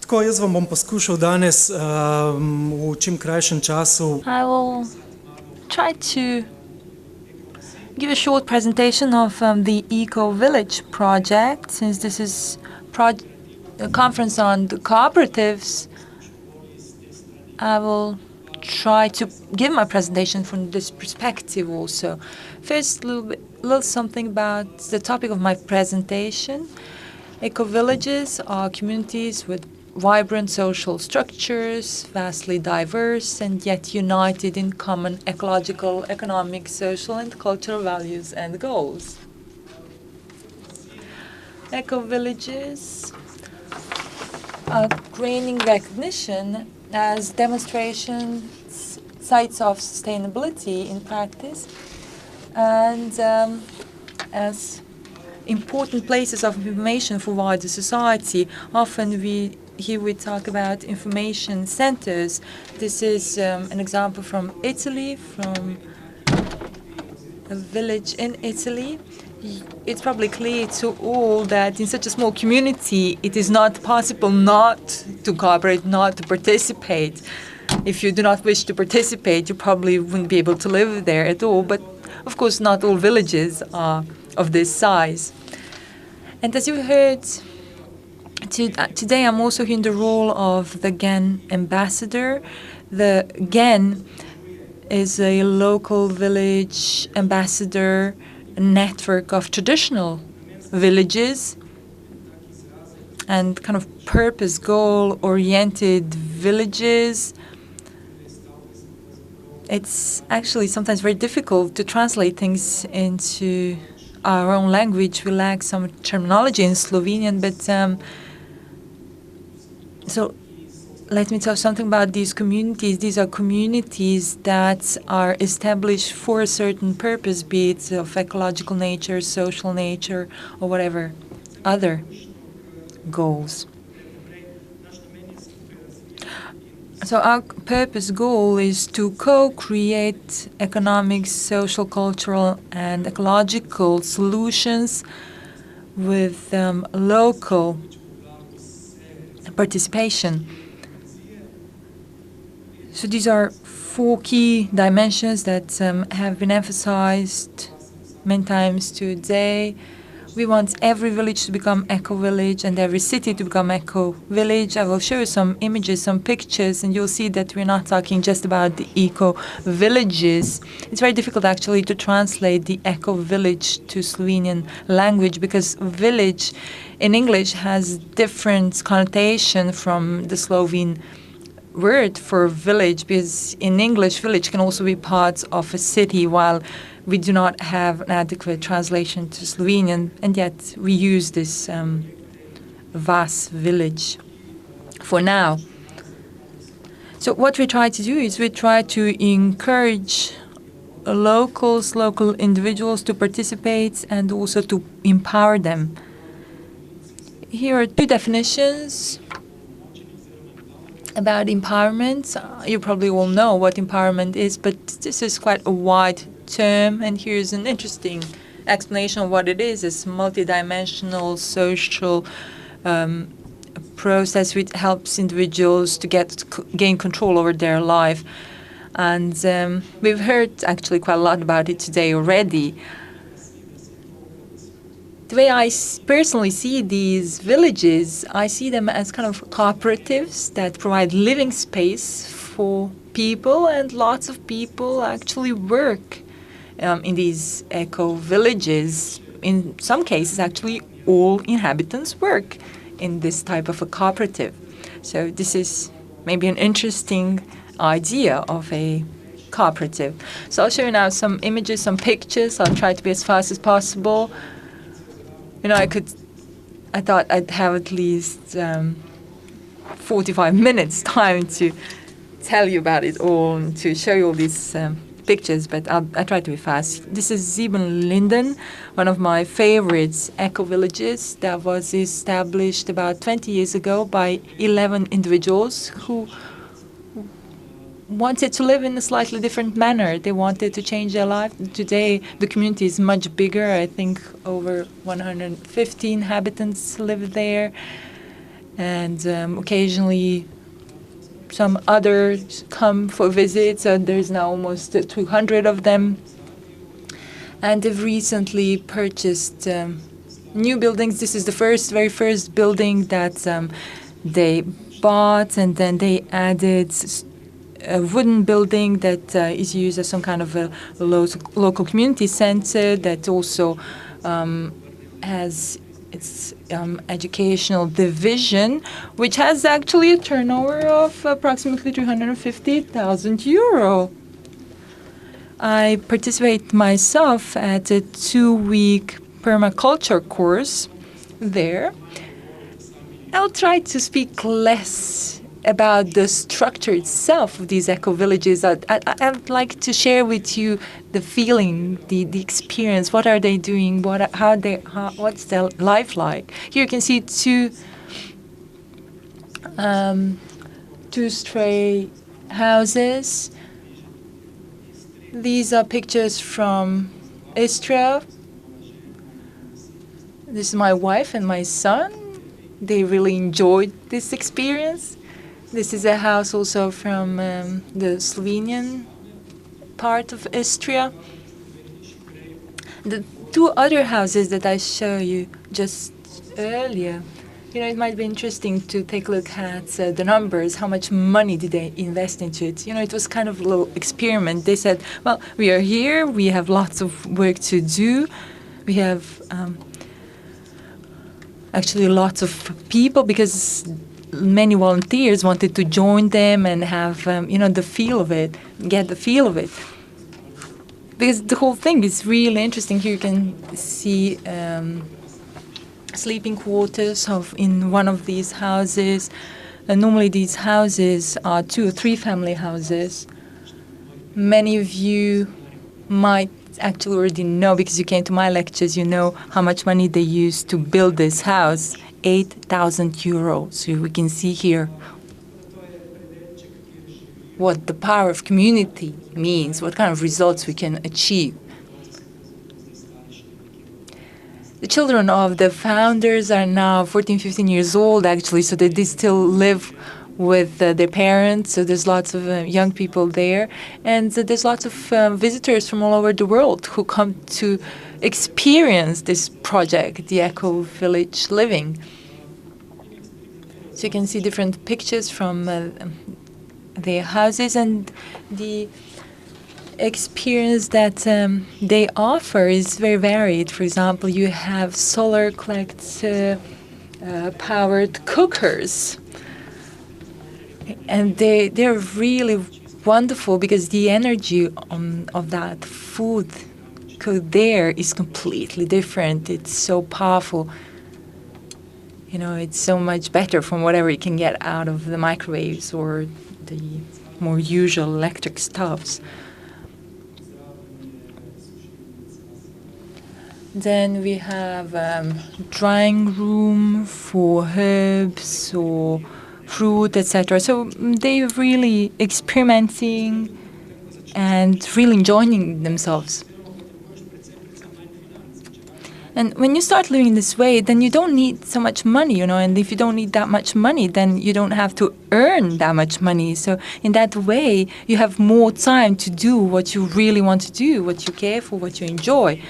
Tako, jaz vam bom poskušal danes v čim krajšem času. I will try to give a short presentation of the Eco Village project, since this is a conference on the cooperatives. I will try to give my presentation from this perspective also. First, a little something about the topic of my presentation. Eco-villages are communities with vibrant social structures, vastly diverse and yet united in common ecological, economic, social and cultural values and goals. Eco-villages are gaining recognition as demonstration sites of sustainability in practice and as important places of information for wider society. Often here we talk about information centers. This is an example from Italy, from a village in Italy. It's probably clear to all that in such a small community, it is not possible not to cooperate, not to participate. If you do not wish to participate, you probably wouldn't be able to live there at all. But of course, not all villages are of this size. And as you heard, today I'm also here in the role of the GEN ambassador. The GEN is a local village ambassador network of traditional villages and kind of purpose goal-oriented villages. It's actually sometimes very difficult to translate things into our own language. We lack some terminology in Slovenian, but so let me tell you something about these communities. These are communities that are established for a certain purpose, be it of ecological nature, social nature, or whatever other goals. So our purpose goal is to co-create economic, social, cultural, and ecological solutions with local participation. So these are 4 key dimensions that have been emphasized many times today. We want every village to become eco-village and every city to become eco-village. I will show you some images, some pictures, and you'll see that we're not talking just about the eco-villages. It's very difficult actually to translate the eco-village to Slovenian language because village in English has different connotation from the Slovene word for village, because in English, village can also be part of a city, while we do not have an adequate translation to Slovenian, and yet we use this vast village for now. So what we try to do is we try to encourage locals, local individuals to participate and also to empower them. Here are 2 definitions about empowerment. You probably all know what empowerment is, but this is quite a wide term, and here's an interesting explanation of what it is. It's a multidimensional social process which helps individuals to gain control over their life. And we've heard actually quite a lot about it today already. The way I personally see these villages, I see them as kind of cooperatives that provide living space for people, and lots of people actually work in these eco-villages. In some cases, actually, all inhabitants work in this type of a cooperative. So this is maybe an interesting idea of a cooperative. So I'll show you now some images, some pictures. I'll try to be as fast as possible. You know, I thought I'd have at least 45 minutes time to tell you about it all and to show you all these pictures, but I'll try to be fast. This is Siebenlinden, one of my favorite eco-villages that was established about 20 years ago by 11 individuals who wanted to live in a slightly different manner. They wanted to change their life. Today, the community is much bigger. I think over 150 inhabitants live there. and occasionally some others come for visits. There's now almost 200 of them. And they've recently purchased new buildings. This is the very first building that they bought, and then they added a wooden building that is used as some kind of a local community center that also has its educational division, which has actually a turnover of approximately 350,000 euro. I participate myself at a 2-week permaculture course there. I'll try to speak less about the structure itself of these eco-villages. I'd like to share with you the feeling, the experience. What are they doing? What's their life like? Here you can see two stray houses. These are pictures from Istria. This is my wife and my son. They really enjoyed this experience. This is a house also from the Slovenian part of Istria. The 2 other houses that I show you just earlier, it might be interesting to take a look at the numbers. How much money did they invest into it? It was kind of a little experiment. They said, well, we are here. We have lots of work to do. We have actually lots of people, because many volunteers wanted to join them and have, the feel of it, get the feel of it. Because the whole thing is really interesting. Here you can see sleeping quarters in one of these houses. Normally these houses are 2 or 3 family houses. Many of you might actually already know, because you came to my lectures, you know how much money they used to build this house. 8,000 euros. So we can see here what the power of community means, what kind of results we can achieve. The children of the founders are now 14, 15 years old, actually, so they still live with their parents. So there's lots of young people there. And there's lots of visitors from all over the world who come to experience this project, the eco-village living. So you can see different pictures from their houses, and the experience that they offer is very varied. For example, you have solar powered cookers, and they're really wonderful, because the energy of that food cooked there is completely different. It's so powerful. It's so much better from whatever you can get out of the microwaves or the more usual electric stoves. Then we have drying room for herbs or fruit, etc. So they're really experimenting and really enjoying themselves. And when you start living this way, then you don't need so much money, and if you don't need that much money, then you don't have to earn that much money. So in that way, you have more time to do what you really want to do, what you care for, what you enjoy.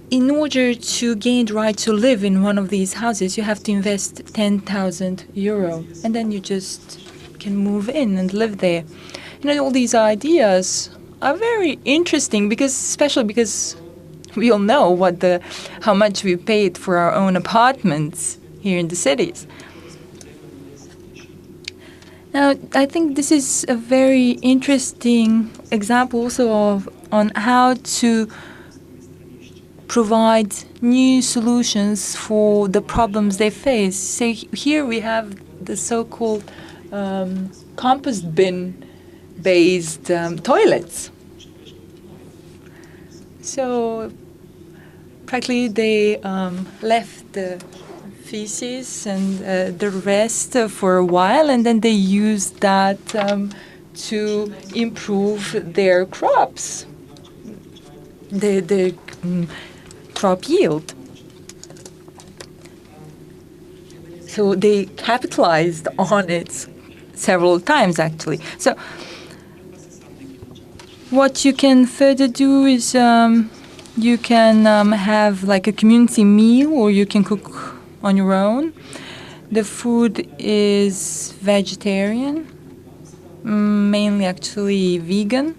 In order to gain the right to live in one of these houses, you have to invest 10,000 euro, and then you just can move in and live there. All these ideas are very interesting, especially because we all know how much we paid for our own apartments here in the cities. Now, I think this is a very interesting example also on how to provide new solutions for the problems they face. So here we have the so-called compost bin-based toilets. So practically they left the feces and the rest for a while, and then they used that to improve their crops. The crop yield. So they capitalized on it several times, actually. So what you can further do is you can have like a community meal, or you can cook on your own. The food is vegetarian, mainly actually vegan.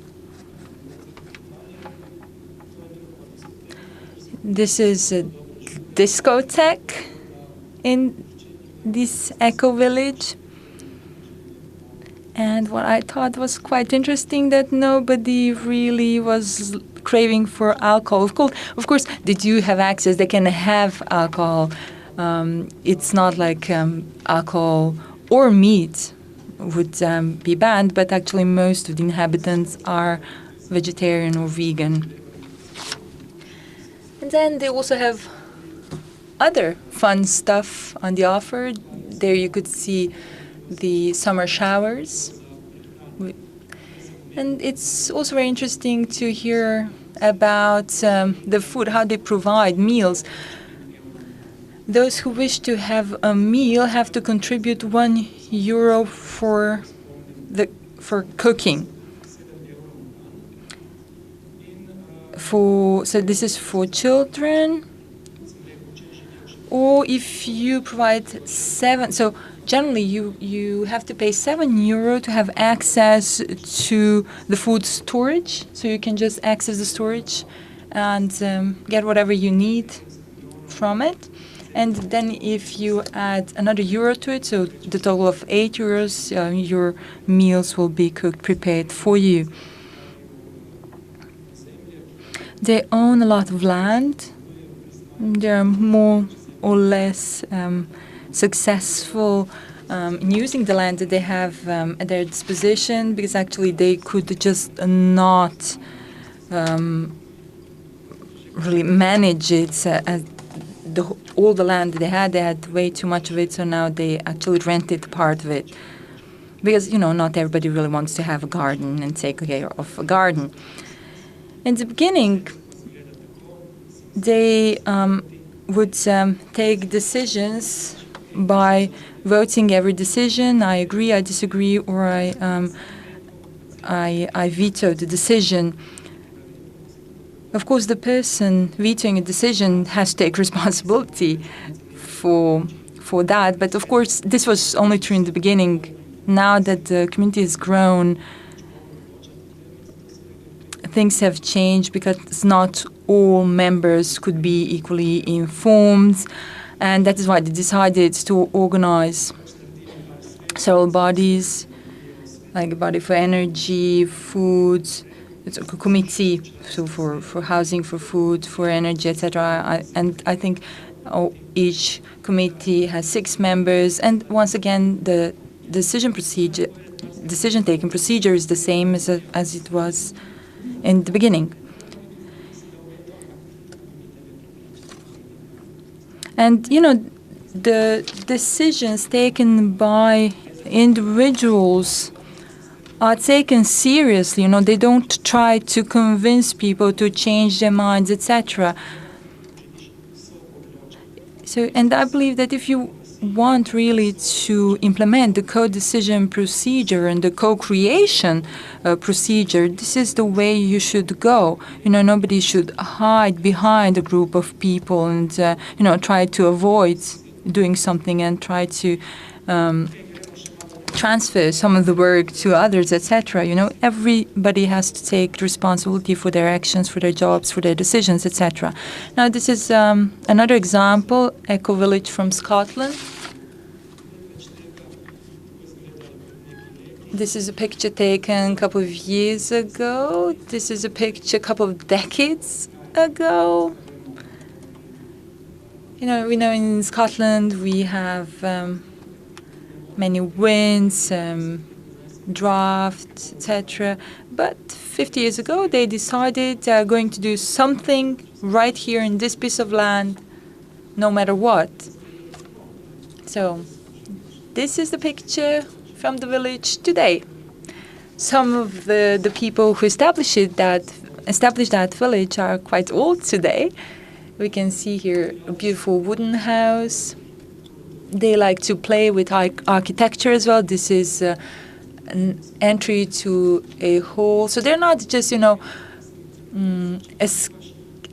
This is a discotheque in this eco-village. And what I thought was quite interesting, that nobody really was craving for alcohol. Of course, they do have access. They can have alcohol. It's not like alcohol or meat would be banned, but actually most of the inhabitants are vegetarian or vegan. And then they also have other fun stuff on the offer. There you could see the summer showers. And it's also very interesting to hear about the food, how they provide meals. Those who wish to have a meal have to contribute €1 for cooking. So this is for children. Or if you provide 7, so generally you have to pay €7 to have access to the food storage. So you can just access the storage and get whatever you need from it. And then if you add another euro to it, so the total of €8, your meals will be cooked, prepared for you. They own a lot of land. They're more or less successful in using the land that they have at their disposition, because actually they could just not really manage it. All the land they had way too much of it, so now they actually rented part of it. Because, not everybody really wants to have a garden and take care of a garden. In the beginning, they would take decisions by voting every decision. I agree, I disagree, or I veto the decision. Of course, the person vetoing a decision has to take responsibility for that. But of course, this was only true in the beginning. Now that the community has grown, things have changed, because not all members could be equally informed, and that is why they decided to organize several bodies, like a body for energy, food, it's a committee, so for housing, for food, for energy, etc. And I think each committee has 6 members, and once again, the decision-taking procedure is the same as it was in the beginning. And, the decisions taken by individuals are taken seriously. They don't try to convince people to change their minds, etc. So, and I believe that if you want really to implement the co-decision procedure and the co-creation procedure, this is the way you should go. Nobody should hide behind a group of people and, try to avoid doing something and try to transfer some of the work to others, etc. Everybody has to take responsibility for their actions, for their jobs, for their decisions, etc. Now, this is another example, eco-village from Scotland. This is a picture taken a couple of years ago. This is a picture a couple of decades ago. We know in Scotland we have many winds, drought, etc. But 50 years ago, they decided they are going to do something right here in this piece of land, no matter what. So this is the picture from the village today. Some of the people who established it that established that village are quite old today. We can see here a beautiful wooden house. They like to play with architecture as well. This is an entry to a hall. So they're not just,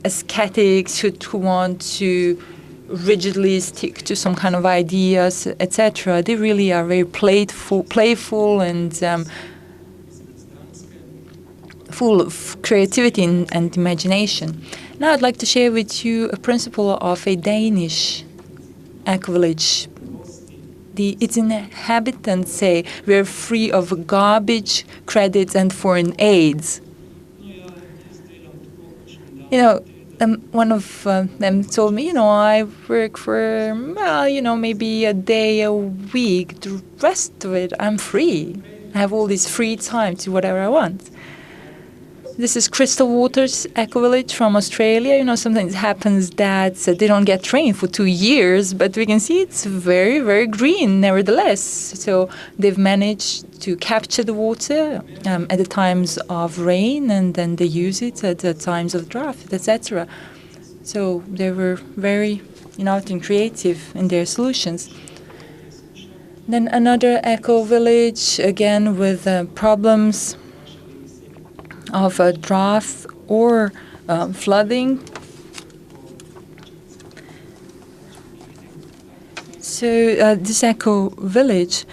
ascetics who want to rigidly stick to some kind of ideas, etc. They really are very playful and full of creativity and imagination. Now I'd like to share with you a principle of a Danish eco-village. Its inhabitants say we're free of garbage, credits, and foreign aids. One of them told me, I work for, maybe a day a week. The rest of it, I'm free. I have all this free time to do whatever I want. This is Crystal Waters Eco-Village from Australia. Sometimes it happens that they don't get rain for 2 years, but we can see it's very, very green nevertheless. So they've managed to capture the water at the times of rain, and then they use it at the times of drought, etc. So they were very innovative and creative in their solutions. Then another eco-village, again with problems of drought or flooding. So this eco-village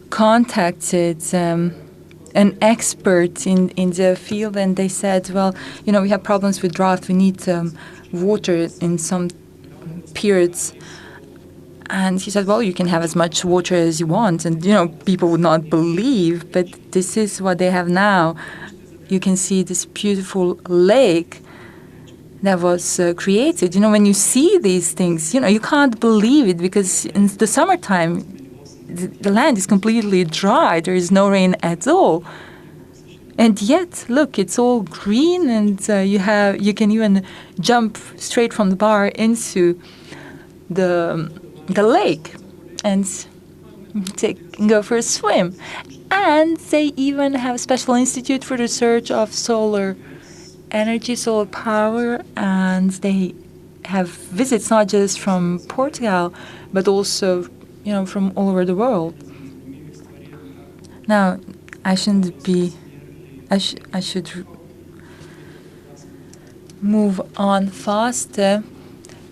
contacted an expert in the field, and they said, well, we have problems with drought. We need water in some periods. And he said, well, you can have as much water as you want. And, people would not believe, but this is what they have now. You can see this beautiful lake that was created. When you see these things, you can't believe it, because in the summertime, the land is completely dry. There is no rain at all. And yet, look, it's all green, and you can even jump straight from the bar into the lake and go for a swim. And they even have a special institute for the research of solar energy, solar power, and they have visits not just from Portugal, but also, from all over the world. Now, I should move on faster.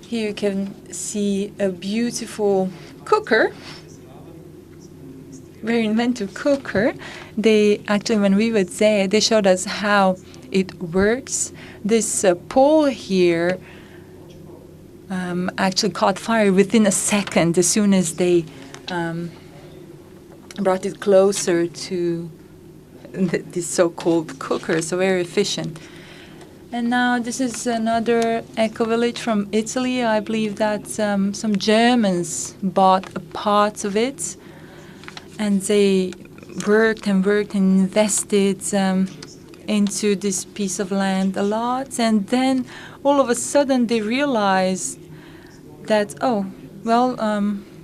Here you can see a beautiful cooker. Very inventive cooker. They actually, when we were there, they showed us how it works. This pole here actually caught fire within a second as soon as they brought it closer to this so-called cooker, so very efficient. And now this is another eco-village from Italy. I believe that some Germans bought a part of it, and they worked and invested into this piece of land a lot. And then all of a sudden they realized that,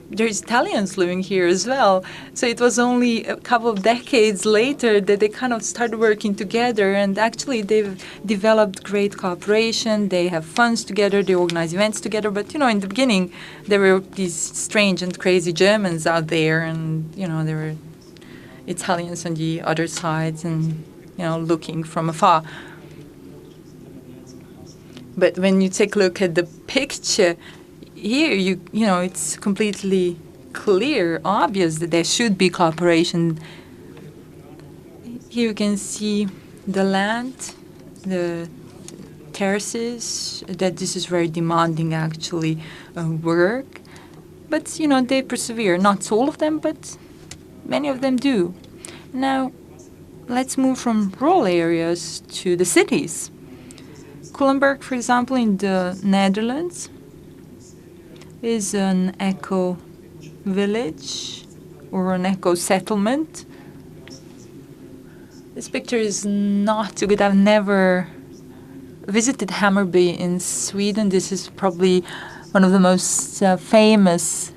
there's Italians living here as well. So it was only a couple of decades later that they kind of started working together, and actually they've developed great cooperation. They have funds together, they organize events together. But, in the beginning, there were these strange and crazy Germans out there, and, there were Italians on the other side and, looking from afar. But when you take a look at the picture, here, it's completely clear, obvious that there should be cooperation. Here you can see the land, the terraces, that this is very demanding, actually, work. But, they persevere. Not all of them, but many of them do. Now, let's move from rural areas to the cities. Culemborg, for example, in the Netherlands, is an eco-village or an eco-settlement. This picture is not too good. I've never visited Hammarby in Sweden. This is probably one of the most famous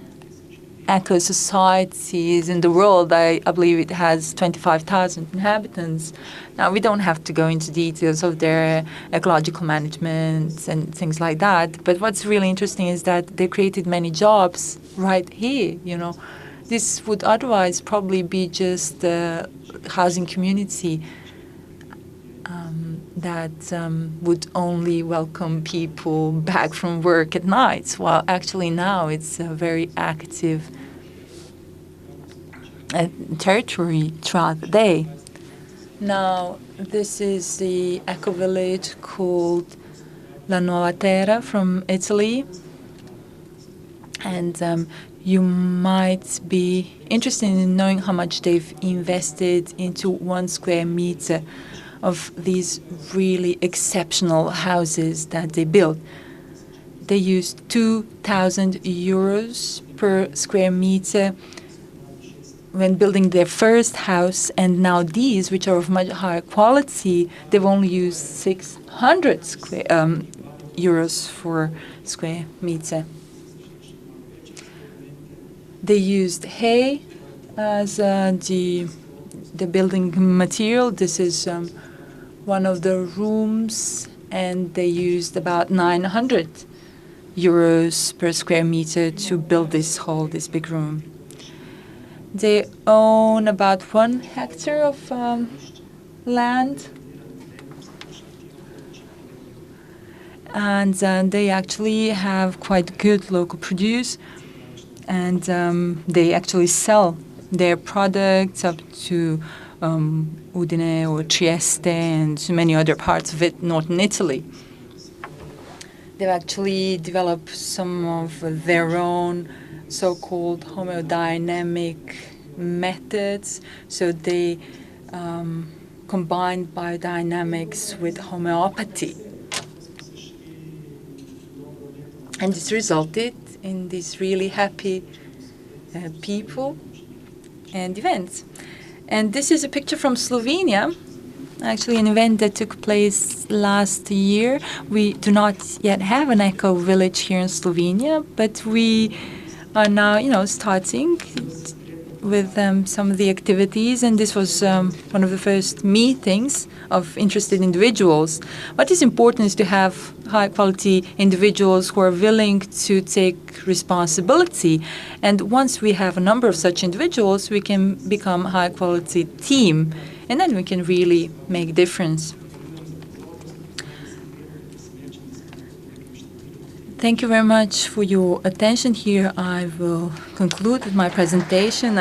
eco societies in the world. I believe it has 25,000 inhabitants. Now, we don't have to go into details of their ecological management and things like that. But what's really interesting is that they created many jobs right here, you know. This would otherwise probably be just a housing community that would only welcome people back from work at night, while actually now it's a very active territory throughout the day. Now, this is the eco-village called La Nuova Terra from Italy. And you might be interested in knowing how much they've invested into 1 square meter of these really exceptional houses that they built. They used 2,000 euros per square meter when building their first house, and now these, which are of much higher quality, they've only used 600 euros for square meter. They used hay as the building material. This is one of the rooms, and they used about 900 euros per square meter to build this big room. They own about 1 hectare of land, and they actually have quite good local produce, and they actually sell their products up to Udine or Trieste and many other parts of northern Italy. They've actually developed some of their own so-called homeodynamic methods. So they combined biodynamics with homeopathy. And this resulted in these really happy people and events. And this is a picture from Slovenia, actually an event that took place last year. We do not yet have an eco village here in Slovenia, but we are now, starting with some of the activities, and this was one of the first meetings of interested individuals. What is important is to have high-quality individuals who are willing to take responsibility. And once we have a number of such individuals, we can become a high-quality team, and then we can really make a difference. Thank you very much for your attention here. I will conclude with my presentation.